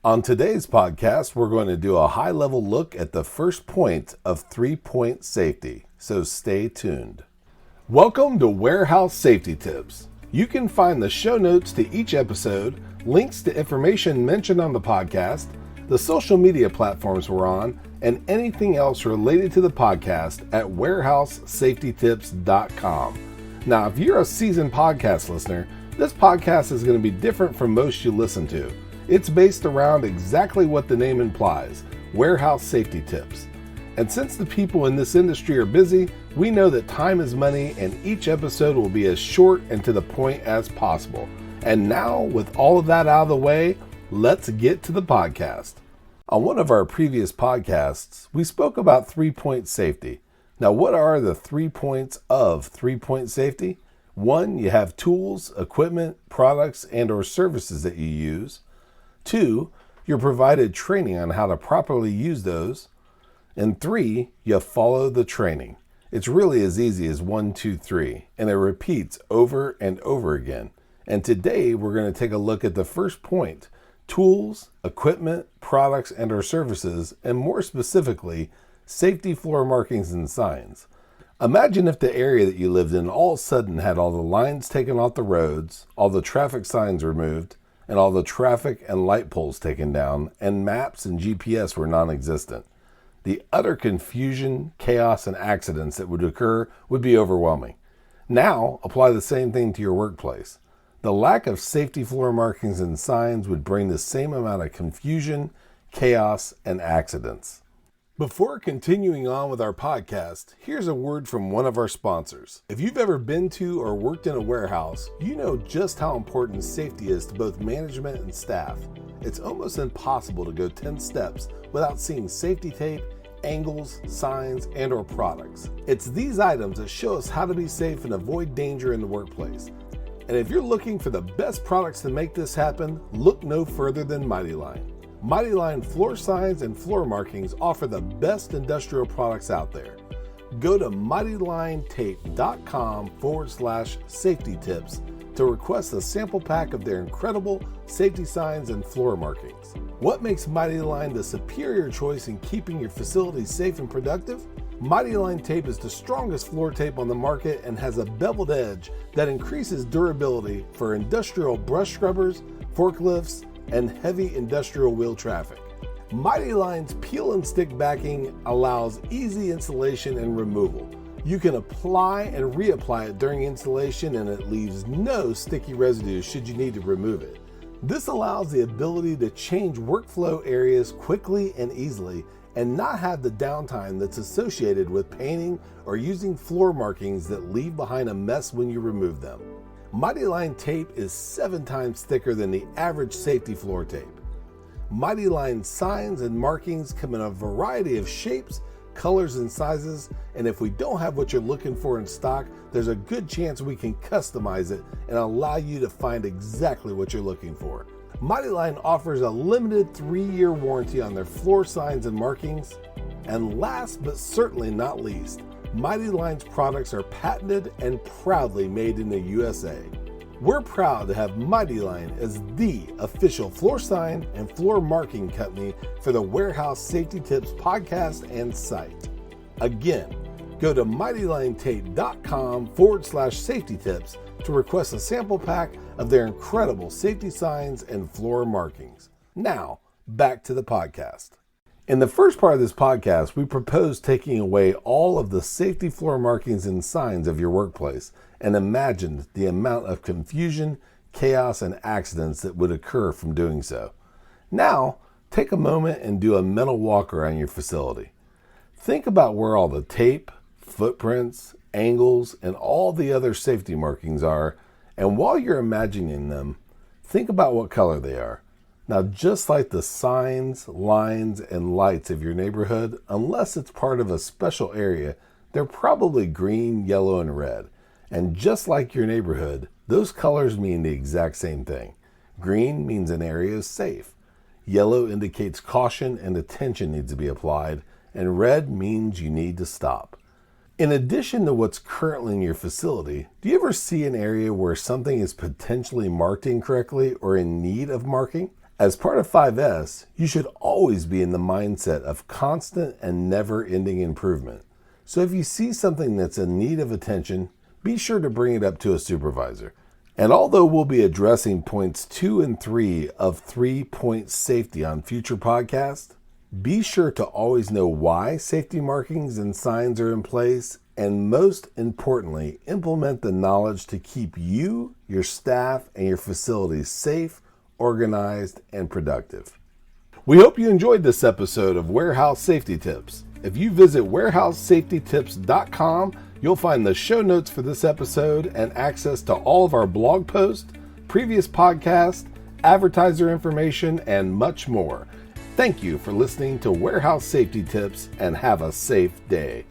On today's podcast, we're going to do a high-level look at the first point of three-point safety, so stay tuned. Welcome to Warehouse Safety Tips. You can find the show notes to each episode, links to information mentioned on the podcast, the social media platforms we're on, and anything else related to the podcast at warehousesafetytips.com. Now, if you're a seasoned podcast listener, this podcast is going to be different from most you listen to. It's based around exactly what the name implies, warehouse safety tips. And since the people in this industry are busy, we know that time is money and each episode will be as short and to the point as possible. And now, with all of that out of the way, let's get to the podcast. On one of our previous podcasts, we spoke about three-point safety. Now, what are the 3 points of three-point safety? 1, you have tools, equipment, products, and or services that you use. 2, you're provided training on how to properly use those. And 3, you follow the training. It's really as easy as 1, 2, 3, and it repeats over and over again. And today, we're going to take a look at the first point, tools, equipment, products, and or services, and more specifically, safety floor markings and signs. Imagine if the area that you lived in all of a sudden had all the lines taken off the roads, all the traffic signs removed, and all the traffic and light poles taken down, and maps and GPS were non-existent. The utter confusion, chaos, and accidents that would occur would be overwhelming. Now, apply the same thing to your workplace. The lack of safety floor markings and signs would bring the same amount of confusion, chaos, and accidents. Before continuing on with our podcast, here's a word from one of our sponsors. If you've ever been to or worked in a warehouse, you know just how important safety is to both management and staff. It's almost impossible to go 10 steps without seeing safety tape, angles, signs, and or products. It's these items that show us how to be safe and avoid danger in the workplace. And if you're looking for the best products to make this happen, look no further than Mighty Line. Mighty Line floor signs and floor markings offer the best industrial products out there. Go to mightylinetape.com/safety tips to request a sample pack of their incredible safety signs and floor markings. What makes Mighty Line the superior choice in keeping your facility safe and productive? Mighty Line tape is the strongest floor tape on the market and has a beveled edge that increases durability for industrial brush scrubbers, forklifts, and heavy industrial wheel traffic. Mighty Line's peel and stick backing allows easy installation and removal. You can apply and reapply it during installation and it leaves no sticky residue should you need to remove it. This allows the ability to change workflow areas quickly and easily and not have the downtime that's associated with painting or using floor markings that leave behind a mess when you remove them. Mighty Line tape is 7 times thicker than the average safety floor tape. Mighty Line signs and markings come in a variety of shapes, colors, and sizes, and if we don't have what you're looking for in stock, there's a good chance we can customize it and allow you to find exactly what you're looking for. Mighty Line offers a limited 3-year warranty on their floor signs and markings. And last but certainly not least, Mighty Line's products are patented and proudly made in the USA. We're proud to have Mighty Line as the official floor sign and floor marking company for the Warehouse Safety Tips podcast and site. Again, go to mightylinetape.com/safety tips to request a sample pack of their incredible safety signs and floor markings. Now, back to the podcast. In the first part of this podcast, we proposed taking away all of the safety floor markings and signs of your workplace and imagined the amount of confusion, chaos, and accidents that would occur from doing so. Now, take a moment and do a mental walk around your facility. Think about where all the tape, footprints, angles, and all the other safety markings are, and while you're imagining them, think about what color they are. Now, just like the signs, lines, and lights of your neighborhood, unless it's part of a special area, they're probably green, yellow, and red. And just like your neighborhood, those colors mean the exact same thing. Green means an area is safe. Yellow indicates caution and attention needs to be applied, and red means you need to stop. In addition to what's currently in your facility, do you ever see an area where something is potentially marked incorrectly or in need of marking? As part of 5S, you should always be in the mindset of constant and never-ending improvement. So if you see something that's in need of attention, be sure to bring it up to a supervisor. And although we'll be addressing points 2 and 3 of 3-point safety on future podcasts, be sure to always know why safety markings and signs are in place, and most importantly, implement the knowledge to keep you, your staff, and your facilities safe, organized, and productive. We hope you enjoyed this episode of Warehouse Safety Tips. If you visit warehousesafetytips.com, you'll find the show notes for this episode and access to all of our blog posts, previous podcasts, advertiser information, and much more. Thank you for listening to Warehouse Safety Tips, and have a safe day.